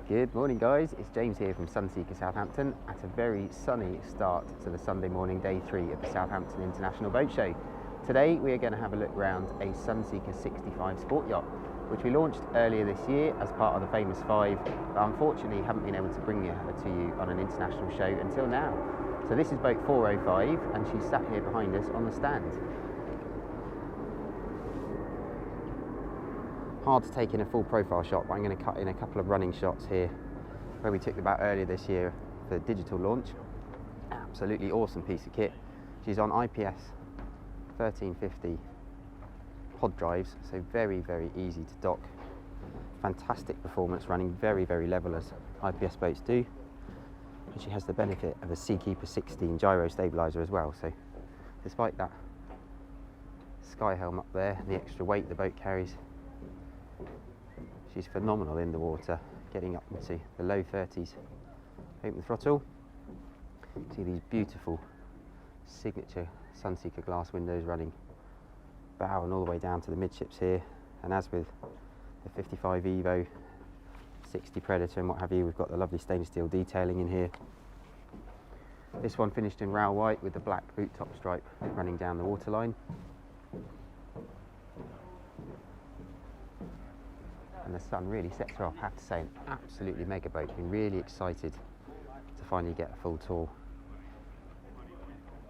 Good morning guys, it's James here from Sunseeker Southampton at a very sunny start to the Sunday morning, day 3 of the Southampton International Boat Show. Today we are going to have a look around a Sunseeker 65 Sport Yacht, which we launched earlier this year as part of the famous 5, but unfortunately haven't been able to bring it to you on an international show until now. So this is boat 405 and she's sat here behind us on the stand. Hard to take in a full profile shot, but I'm going to cut in a couple of running shots here where we took the boat earlier this year for the digital launch. Absolutely awesome piece of kit. She's on IPS 1350 pod drives, so very easy to dock. Fantastic performance, running very level as IPS boats do. And she has the benefit of a Seakeeper 16 gyro stabilizer as well, so despite that sky helm up there and the extra weight the boat carries, she's phenomenal in the water, getting up into the low 30s. Open the throttle. See these beautiful signature Sunseeker glass windows running bow and all the way down to the midships here. And as with the 55 Evo, 60 Predator and what have you, we've got the lovely stainless steel detailing in here. This one finished in rail white with the black boot top stripe running down the waterline. And the sun really sets her off. I have to say, an absolutely mega boat. Been really excited to finally get a full tour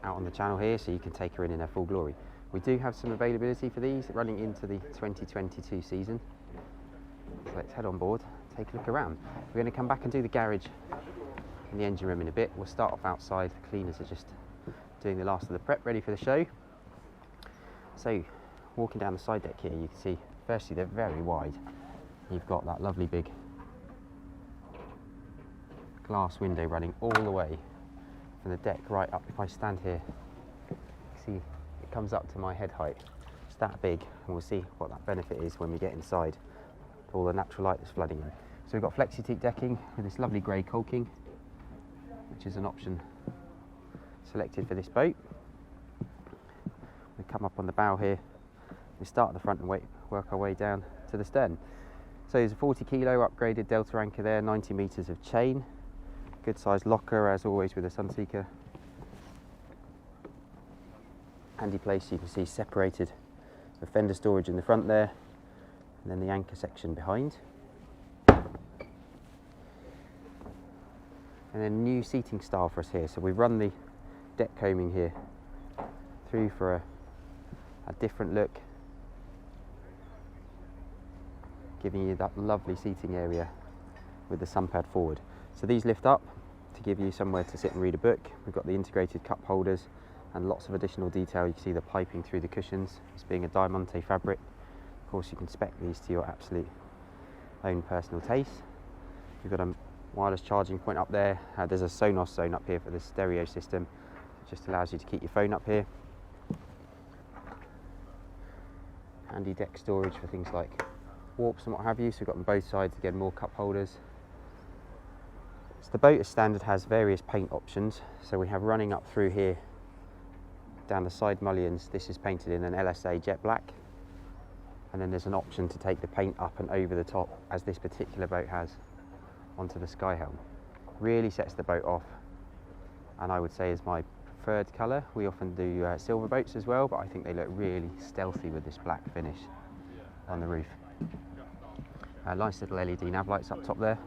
out on the channel here, so you can take her in her full glory. We do have some availability for these running into the 2022 season. So let's head on board, take a look around. We're going to come back and do the garage and the engine room in a bit. We'll start off outside. The cleaners are just doing the last of the prep, ready for the show. So walking down the side deck here, you can see firstly they're very wide. You've got that lovely big glass window running all the way from the deck right up. If I stand here, see it comes up to my head height. It's that big, and we'll see what that benefit is when we get inside. All the natural light that's flooding in. So we've got flexi-teak decking with this lovely grey caulking, which is an option selected for this boat. We come up on the bow here. We start at the front and work our way down to the stern. So there's a 40 kilo upgraded delta anchor there, 90 metres of chain. Good sized locker as always with a Sunseeker. Handy place, you can see separated the fender storage in the front there, and then the anchor section behind. And then new seating style for us here. So we've run the deck combing here through for a different look, giving you that lovely seating area with the sun pad forward. So these lift up to give you somewhere to sit and read a book. We've got the integrated cup holders and lots of additional detail. You can see the piping through the cushions, it's being a diamante fabric. Of course you can spec these to your absolute own personal taste. We've got a wireless charging point up there. There's a Sonos zone up here for the stereo system. It just allows you to keep your phone up here. Handy deck storage for things like warps and what have you, so we've got on both sides again more cup holders. So the boat as standard has various paint options, so we have running up through here down the side mullions, this is painted in an LSA jet black, and then there's an option to take the paint up and over the top, as this particular boat has, onto the sky helm. Really sets the boat off, and I would say is my preferred colour. We often do silver boats as well, but I think they look really stealthy with this black finish on the roof. Nice little LED nav lights up top there.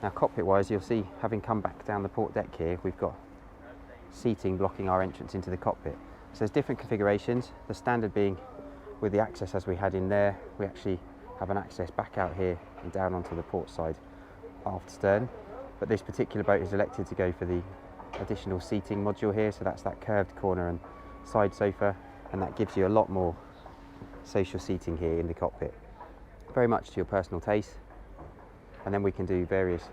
Now cockpit wise, you'll see, having come back down the port deck here, we've got seating blocking our entrance into the cockpit. So there's different configurations, the standard being with the access as we had in there. We actually have an access back out here and down onto the port side aft stern, but this particular boat is elected to go for the additional seating module here, so that's that curved corner and side sofa, and that gives you a lot more social seating here in the cockpit, very much to your personal taste. And then we can do various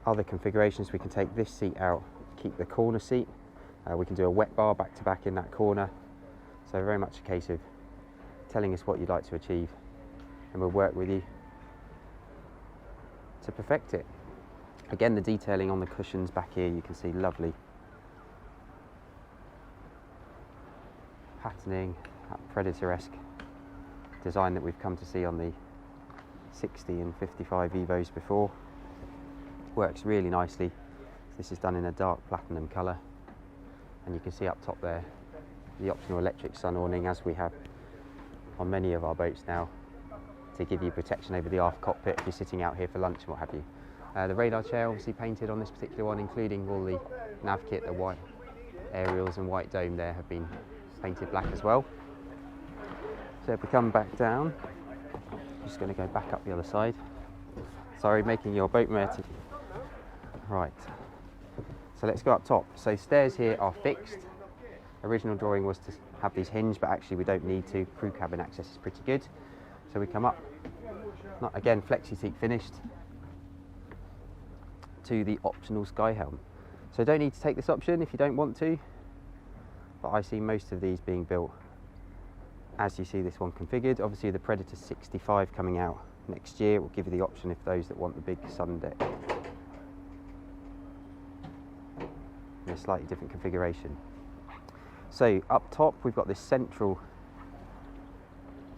other configurations. We can take this seat out, keep the corner seat. We can do a wet bar back to back in that corner. So very much a case of telling us what you'd like to achieve, and we'll work with you to perfect it. Again, the detailing on the cushions back here, you can see lovely patterning, that Predator-esque design that we've come to see on the 60 and 55 Evos before. Works really nicely. This is done in a dark platinum colour, and you can see up top there the optional electric sun awning, as we have on many of our boats now, to give you protection over the aft cockpit if you're sitting out here for lunch and what have you. The radar chair obviously painted on this particular one, including all the nav kit, the white aerials and white dome there have been painted black as well. So if we come back down, I'm just going to go back up the other side. Sorry, making your boat murky. Right, so let's go up top. So stairs here are fixed. Original drawing was to have these hinged, but actually we don't need to. Crew cabin access is pretty good. So we come up, not again flexi seat finished, to the optional sky helm. So don't need to take this option if you don't want to, but I see most of these being built as you see this one configured. Obviously the Predator 65 coming out next year will give you the option if those that want the big sun deck in a slightly different configuration. So up top we've got this central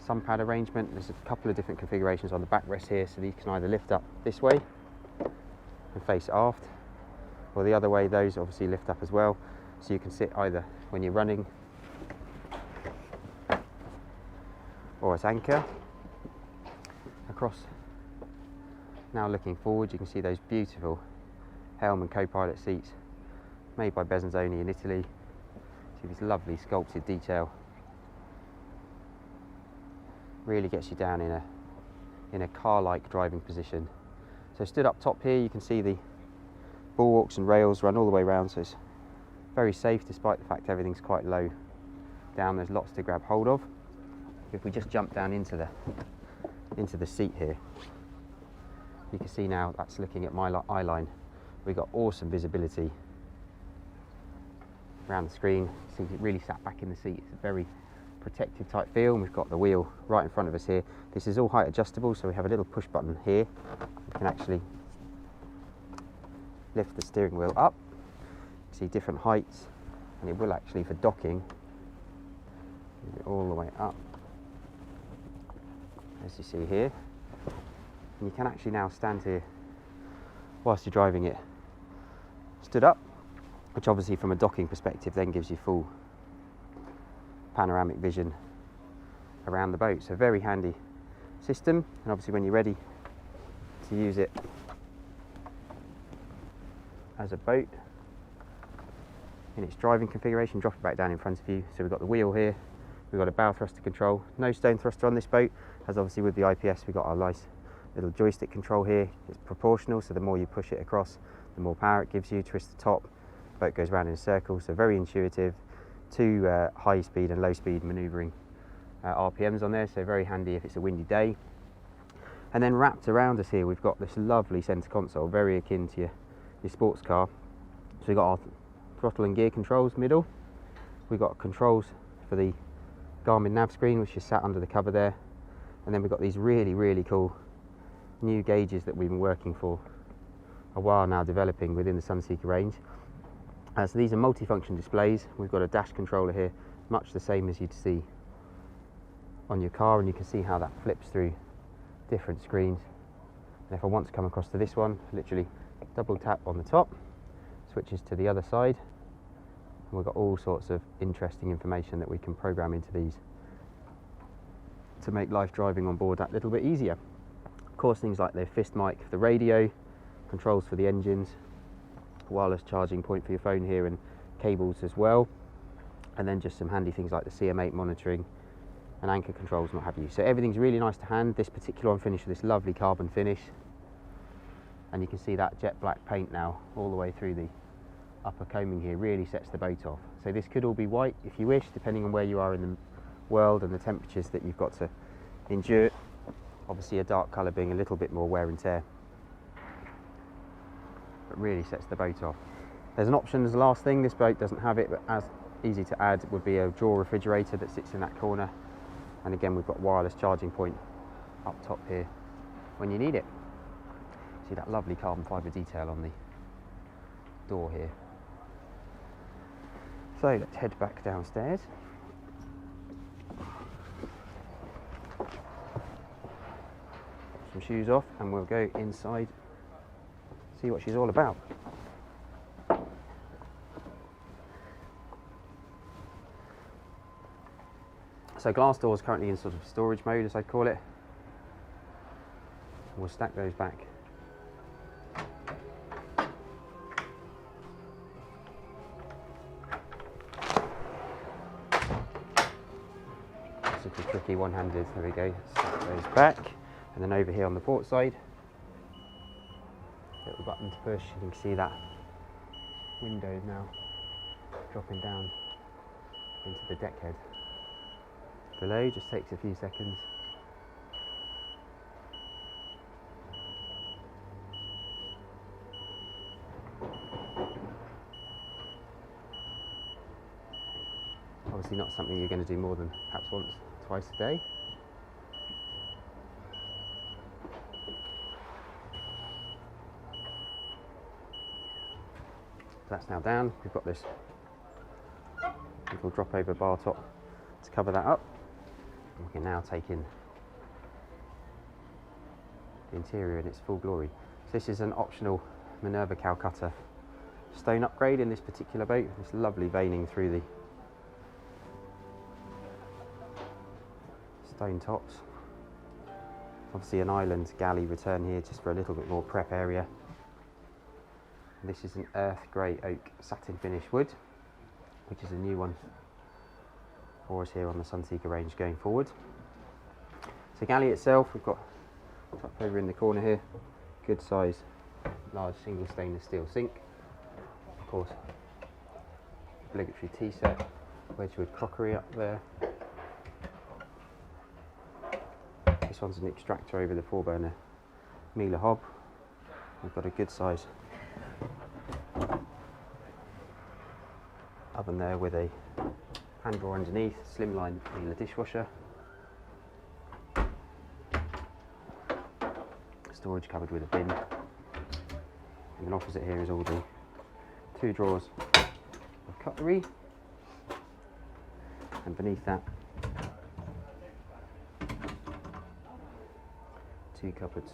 sun pad arrangement. There's a couple of different configurations on the backrest here, so these can either lift up this way and face aft, or the other way. Those obviously lift up as well, so you can sit either when you're running or as anchor. Across now looking forward, you can see those beautiful Helm and co-pilot seats made by Besenzoni in Italy. See this lovely sculpted detail. Really gets you down in a car-like driving position. So stood up top here, you can see the bulwarks and rails run all the way around, so it's very safe despite the fact everything's quite low down. There's lots to grab hold of. If we just jump down into the seat here, you can see now that's looking at my eye line. We've got awesome visibility around the screen. So it really sat back in the seat. It's a very protective type feel, and we've got the wheel right in front of us here. This is all height adjustable, so we have a little push button here. You can actually lift the steering wheel up. You see different heights, and it will actually, for docking, move it all the way up, as you see here. And you can actually now stand here whilst you're driving it stood up, which obviously from a docking perspective then gives you full panoramic vision around the boat. So very handy system, and obviously when you're ready to use it as a boat in its driving configuration, drop it back down in front of you. So we've got the wheel here, we've got a bow thruster control, no stone thruster on this boat, as obviously with the IPS we've got our nice little joystick control here. It's proportional, so the more you push it across, the more power it gives you. Twist the top, the boat goes around in a circle, so very intuitive. Two high speed and low speed manoeuvring RPMs on there, so very handy if it's a windy day. And then wrapped around us here we've got this lovely centre console, very akin to your sports car. So we've got our throttle and gear controls middle, we've got controls for the Garmin nav screen which is sat under the cover there, and then we've got these really cool new gauges that we've been working for a while now, developing within the Sunseeker range. So these are multifunction displays. We've got a dash controller here, much the same as you'd see on your car, and you can see how that flips through different screens. And if I want to come across to this one, literally double tap on the top, switches to the other side, and we've got all sorts of interesting information that we can program into these to make life driving on board that little bit easier. Of course, things like the fist mic for the radio, controls for the engines, wireless charging point for your phone here, and cables as well, and then just some handy things like the Cm8 monitoring and anchor controls and what have you. So everything's really nice to hand. This particular one finished with this lovely carbon finish, and you can see that jet black paint now all the way through the upper coaming here really sets the boat off. So this could all be white if you wish, depending on where you are in the world and the temperatures that you've got to endure. Obviously a dark colour being a little bit more wear and tear, but really sets the boat off. There's an option as the last thing, this boat doesn't have it, but as easy to add would be a drawer refrigerator that sits in that corner, and again we've got wireless charging point up top here when you need it. See that lovely carbon fibre detail on the door here. So let's head back downstairs. some shoes off and we'll go inside, see what she's all about. So glass doors currently in sort of storage mode, as I'd call it. We'll stack those back. Super tricky one-handed, there we go, stack those back. And then over here on the port side, little button to push, you can see that window now dropping down into the deck head. Below just takes a few seconds. Obviously not something you're going to do more than perhaps once, twice a day. That's now down. We've got this little drop over bar top to cover that up. And we can now take in the interior in its full glory. So this is an optional Minerva Calcutta stone upgrade in this particular boat. This lovely veining through the stone tops. Obviously an island galley return here just for a little bit more prep area. And this is an earth grey oak satin finish wood, which is a new one for us here on the Sunseeker range going forward. So galley itself, we've got tucked over in the corner here, good size, large single stainless steel sink. Of course, obligatory tea set, Wedgwood crockery up there. This one's an extractor over the 4-burner Miele hob. We've got a good size oven there with a hand drawer underneath, slimline Miele dishwasher. Storage cupboard with a bin. And then opposite here is all the 2 drawers of cutlery. And beneath that, 2 cupboards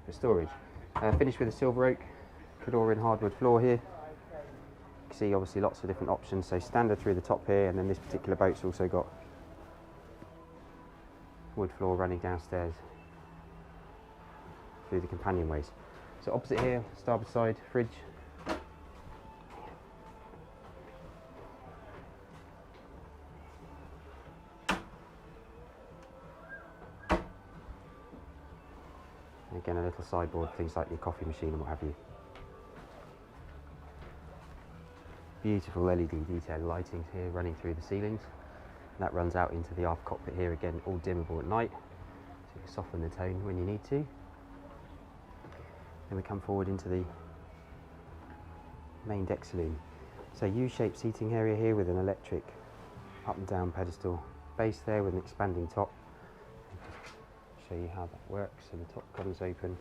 for storage. Finished with a silver oak Cadoran hardwood floor here. You can see obviously lots of different options, so standard through the top here, and then this particular boat's also got wood floor running downstairs through the companionways. So opposite here, starboard side, fridge. And again, a little sideboard, things like your coffee machine and what have you. Beautiful LED detail lighting here running through the ceilings. That runs out into the aft cockpit here, again all dimmable at night, so you can soften the tone when you need to. Then we come forward into the main deck saloon. So U-shaped seating area here with an electric up and down pedestal base there with an expanding top. Show you how that works. So the top comes open,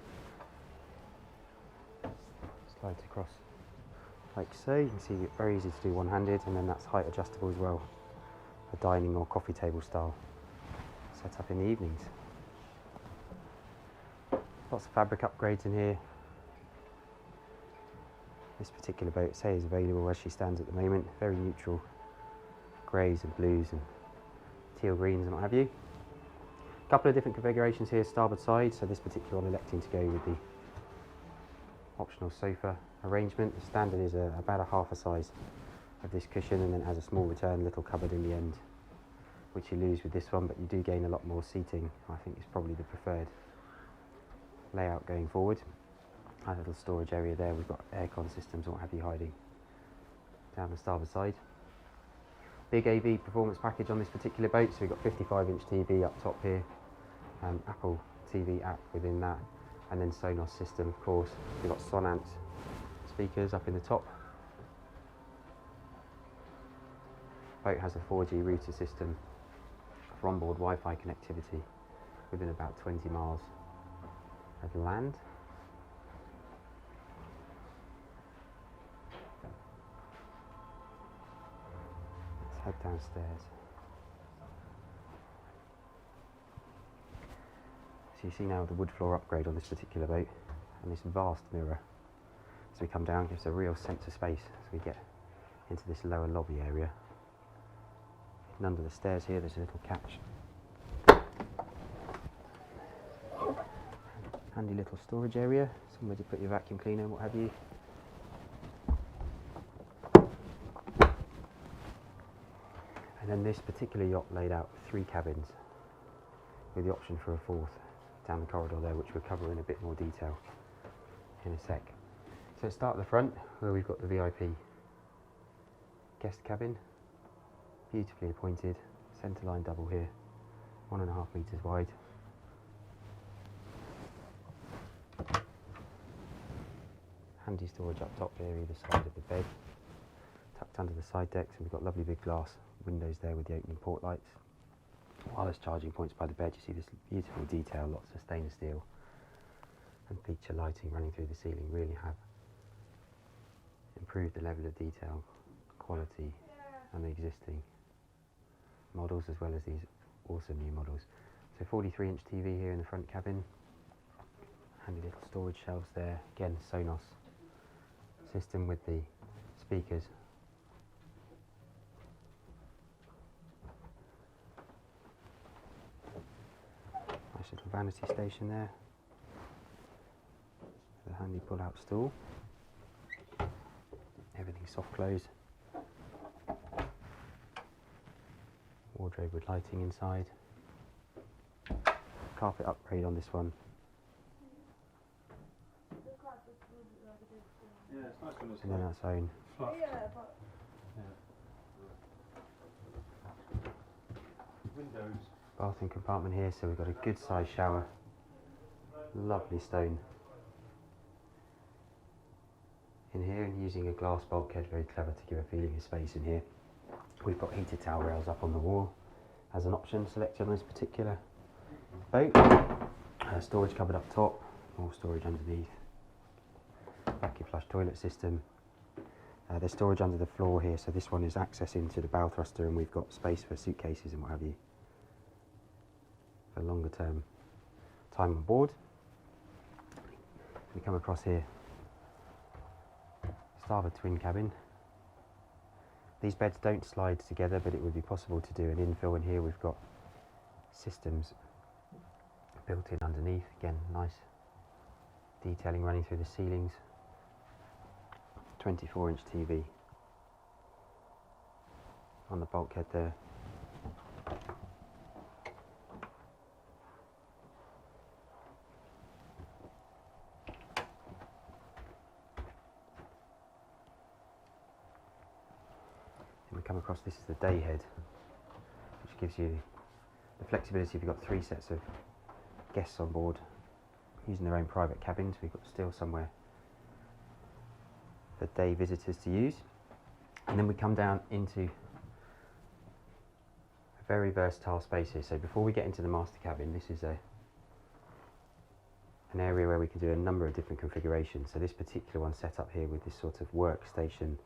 slides across like so. You can see it's very easy to do one-handed, and then that's height adjustable as well, a dining or coffee table style set up in the evenings. Lots of fabric upgrades in here. This particular boat, say, is available as she stands at the moment. Very neutral greys and blues and teal greens and what have you. A couple of different configurations here, starboard side. So this particular one electing to go with the optional sofa arrangement. The standard is about a half a size of this cushion, and then it has a small return little cupboard in the end, which you lose with this one, but you do gain a lot more seating. I think it's probably the preferred layout going forward. A little storage area there. We've got aircon systems and what have you hiding down the starboard side. Big AV performance package on this particular boat. So we've got 55-inch TV up top here, Apple TV app within that, and then Sonos system, of course. We've got Sonant speakers up in the top. Boat has a 4G router system for onboard Wi-Fi connectivity within about 20 miles of land. Let's head downstairs. So you see now the wood floor upgrade on this particular boat and this vast mirror. So we come down, gives a real sense of space as we get into this lower lobby area. And under the stairs here there's a little catch. Handy little storage area, somewhere to put your vacuum cleaner and what have you. And then this particular yacht laid out 3 cabins with the option for a 4th down the corridor there, which we'll cover in a bit more detail in a sec. So let's start at the front where we've got the VIP guest cabin, beautifully appointed, centerline double here, 1.5 metres wide. Handy storage up top here, either side of the bed, tucked under the side decks, and we've got lovely big glass windows there with the opening port lights. Wireless charging points by the bed. You see this beautiful detail, lots of stainless steel and feature lighting running through the ceiling. Really have improved the level of detail, quality and the existing models as well as these awesome new models. So 43-inch TV here in the front cabin, handy little storage shelves there, again Sonos system with the speakers. Nice little vanity station there, the handy pull-out stool, everything soft close, wardrobe with lighting inside, carpet upgrade on this one. Yeah, it's nice when it's and then that's own windows. bathroom compartment here, so we've got a good sized shower, lovely stone in here, and using a glass bulkhead, very clever to give a feeling of space in here. We've got heated towel rails up on the wall as an option selected on this particular boat. Storage cupboard up top, more storage underneath, vacuum flush toilet system. There's storage under the floor here, so this one is access into the bow thruster, and we've got space for suitcases and what have you for longer term time on board. We come across here, starboard twin cabin. These beds don't slide together, but it would be possible to do an infill in here. We've got systems built in underneath, again nice detailing running through the ceilings. 24-inch TV on the bulkhead there. And we come across, this is the day head, which gives you the flexibility. If you've got 3 sets of guests on board using their own private cabins, we've got still somewhere for day visitors to use. And then we come down into a very versatile space here. So before we get into the master cabin, this is an area where we can do a number of different configurations. So this particular one set up here with this sort of workstation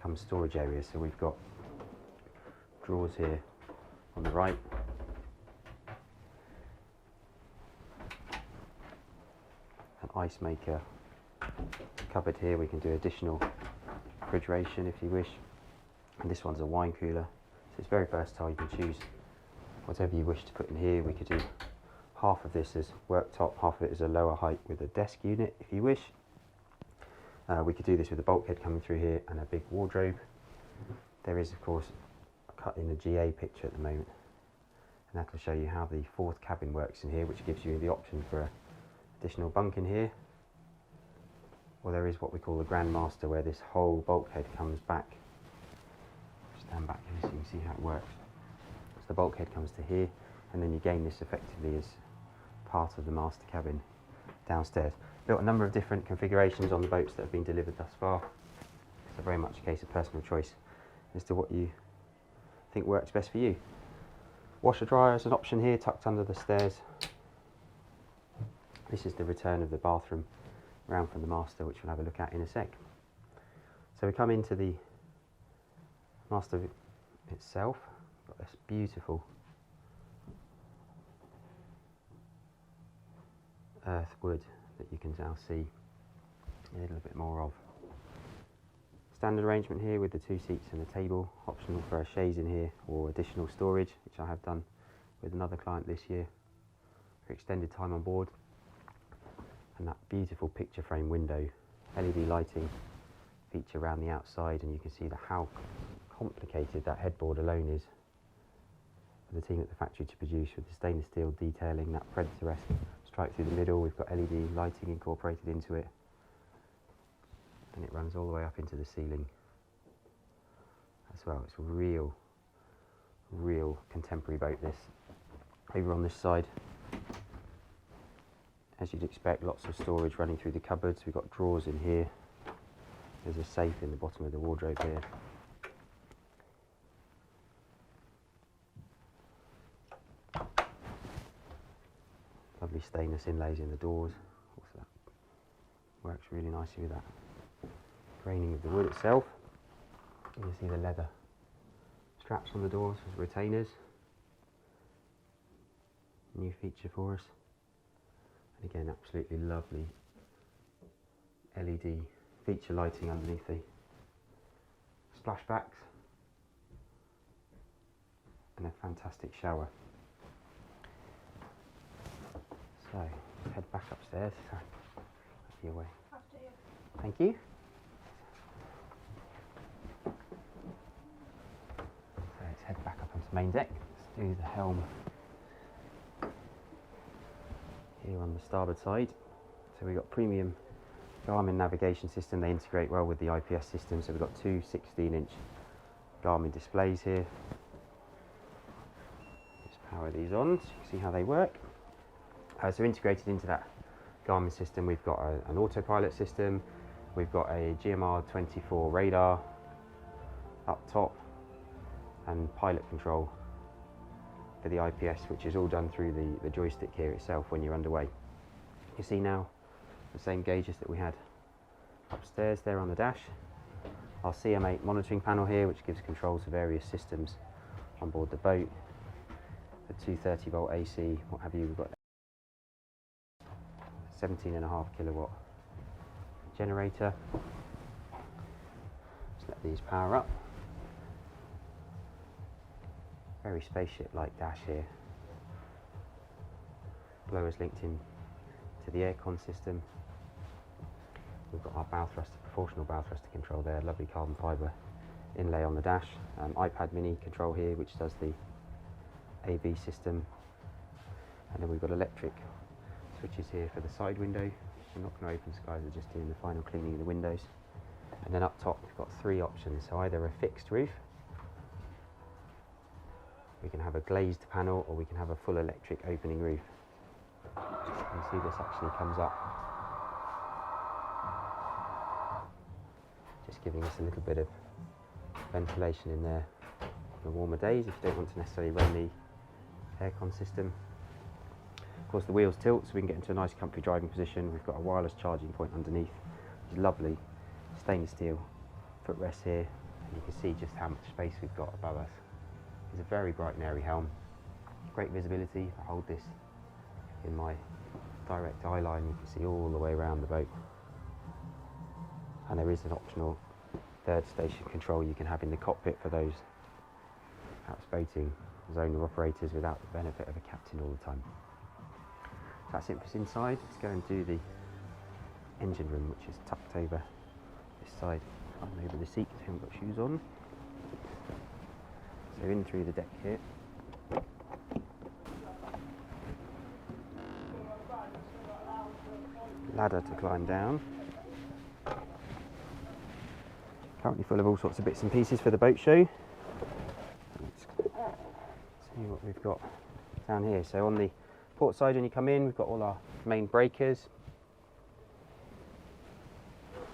come storage area. So we've got drawers here on the right, an ice maker cupboard here. We can do additional refrigeration if you wish, and this one's a wine cooler, so it's very versatile. You can choose whatever you wish to put in here. We could do half of this as worktop, half of it as a lower height with a desk unit if you wish. We could do this with a bulkhead coming through here and a big wardrobe. There is of course a cut in the GA picture at the moment, and that will show you how the 4th cabin works in here, which gives you the option for an additional bunk in here. Well, there is what we call the Grand Master, where this whole bulkhead comes back. Stand back here so you can see how it works. So the bulkhead comes to here, and then you gain this effectively as part of the master cabin downstairs. Built a number of different configurations on the boats that have been delivered thus far. So very much a case of personal choice as to what you think works best for you. Washer dryer is an option here, tucked under the stairs. This is the return of the bathroom round from the master, which we'll have a look at in a sec. So we come into the master itself. Got this beautiful earth wood that you can now see a little bit more of. Standard arrangement here with the 2 seats and a table, optional for a chaise in here or additional storage, which I have done with another client this year for extended time on board. And that beautiful picture frame window, LED lighting feature around the outside, and you can see how complicated that headboard alone is for the team at the factory to produce, with the stainless steel detailing, that Predator-esque stripe through the middle. We've got LED lighting incorporated into it, and it runs all the way up into the ceiling as well. It's a real contemporary boat, this. Over on this side, as you'd expect, lots of storage running through the cupboards. We've got drawers in here. There's a safe in the bottom of the wardrobe here. Lovely stainless inlays in the doors. Also, that works really nicely with that graining of the wood itself. You can see the leather straps on the doors as retainers. New feature for us. And again, absolutely lovely LED feature lighting underneath the splashbacks, and a fantastic shower. So, let's head back upstairs. Sorry, your way. After you. Thank you. So let's head back up onto the main deck. Let's do the helm here on the starboard side. So we've got premium Garmin navigation system. They integrate well with the IPS system. So we've got 2 16-inch Garmin displays here. Just power these on so you can see how they work. So integrated into that Garmin system, we've got an autopilot system. We've got a GMR24 radar up top, and pilot control for the IPS, which is all done through the joystick here itself when you're underway. You see now the same gauges that we had upstairs there on the dash. Our Cm8 monitoring panel here, which gives controls to various systems on board the boat. The 230 volt AC, what have you. We've got 17.5 kilowatt generator. Just let these power up. Very spaceship-like dash here. Blowers linked in to the aircon system. We've got our bow thruster, proportional bow thruster control there, lovely carbon fibre inlay on the dash. iPad mini control here, which does the AV system. And then we've got electric switches here for the side window. We're not going to open skies, we're just doing the final cleaning of the windows. And then up top we've got 3 options, so either a fixed roof, we can have a glazed panel, or we can have a full electric opening roof. You can see this actually comes up, just giving us a little bit of ventilation in there on the warmer days if you don't want to necessarily run the aircon system. Of course, the wheels tilt so we can get into a nice comfy driving position. We've got a wireless charging point underneath, which is lovely. Stainless steel footrest here, and you can see just how much space we've got above us. It's a very bright and airy helm. Great visibility. I hold this in my direct eye line, you can see all the way around the boat. And there is an optional 3rd station control you can have in the cockpit for those houseboating zonal operators without the benefit of a captain all the time. That's it for us inside. Let's go and do the engine room, which is tucked over this side, climbing over the seat because we haven't got shoes on. So in through the deck here. Ladder to climb down. Currently full of all sorts of bits and pieces for the boat show. Let's see what we've got down here. So on the port side when you come in, we've got all our main breakers.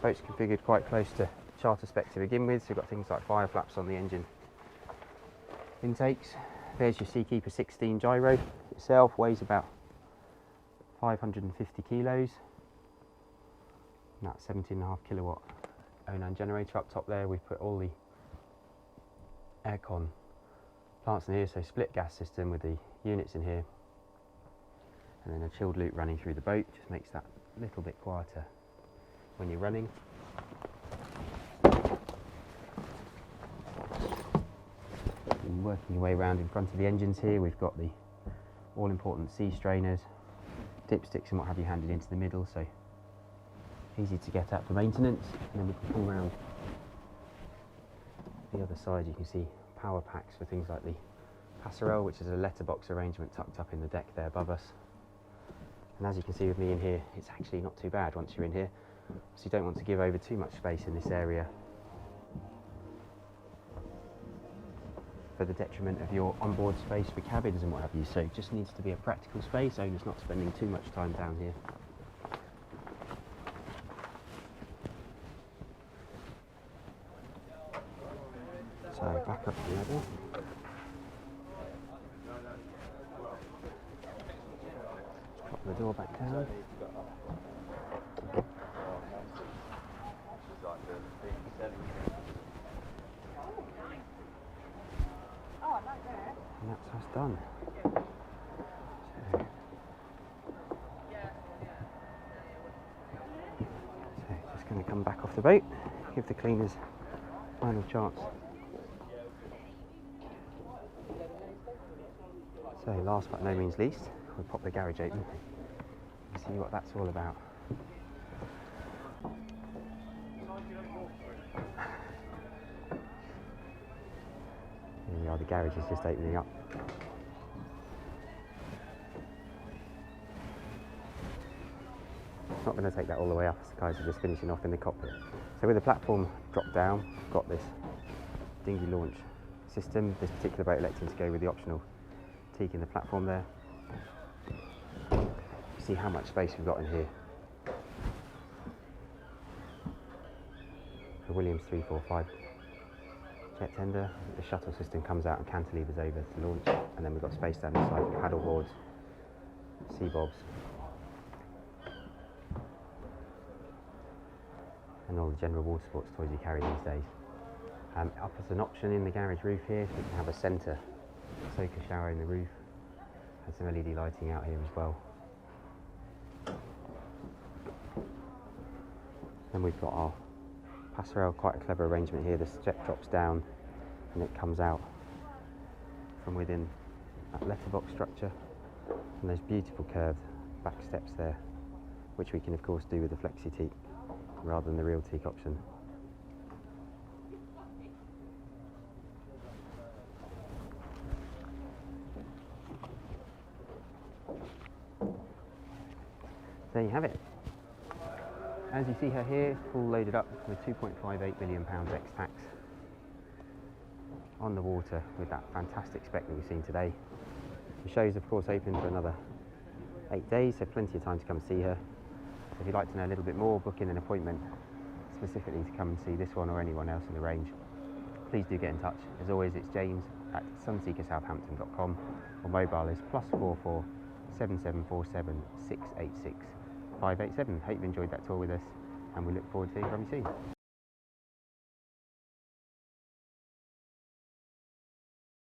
Boat's configured quite close to charter spec to begin with, so we've got things like fire flaps on the engine intakes. There's your Seakeeper 16 gyro itself, weighs about 550 kilos. And that's 17.5 kilowatt Onan generator up top there. We've put all the aircon plants in here, so split gas system with the units in here. And And then a chilled loop running through the boat just makes that a little bit quieter when you're running. And working your way around in front of the engines here, we've got the all-important sea strainers, dipsticks and what have you handed into the middle, so easy to get at for maintenance. And then we can pull around the other side, you can see power packs for things like the passerelle, which is a letterbox arrangement tucked up in the deck there above us. And as you can see with me in here, it's actually not too bad once you're in here, so you don't want to give over too much space in this area for the detriment of your onboard space for cabins and what have you. So it just needs to be a practical space, owners not spending too much time down here. So back up to the level. Drop the door back down. And that's us done. So just going to come back off the boat, give the cleaners final chance. So last but no means least, we'll pop the garage open and see what that's all about. Here we are, the garage is just opening up. Not going to take that all the way up, as the guys are just finishing off in the cockpit. So with the platform drop down, we've got this dinghy launch system, this particular boat electing to go with the optional teak in the platform there. See how much space we've got in here. The Williams 345 jet tender, the shuttle system comes out and cantilevers over to launch, and then we've got space down the side for paddle boards, sea bobs, and all the general water sports toys you carry these days. Up as an option in the garage roof here, we can have a centre soaker shower in the roof, and some LED lighting out here as well. Then we've got our passerelle, quite a clever arrangement here. The step drops down and it comes out from within that letterbox structure, and there's beautiful curved back steps there, which we can of course do with the flexi teak rather than the real teak option. There you have it. As you see her here, all loaded up with £2.58 million ex-tax on the water with that fantastic spec that we've seen today. The show's of course open for another 8 days, so plenty of time to come and see her. So if you'd like to know a little bit more, book in an appointment specifically to come and see this one or anyone else in the range, please do get in touch. As always, it's James at sunseekersouthampton.com, or mobile is +44 7747 686 587. Hope you enjoyed that tour with us, and we look forward to hearing from you soon.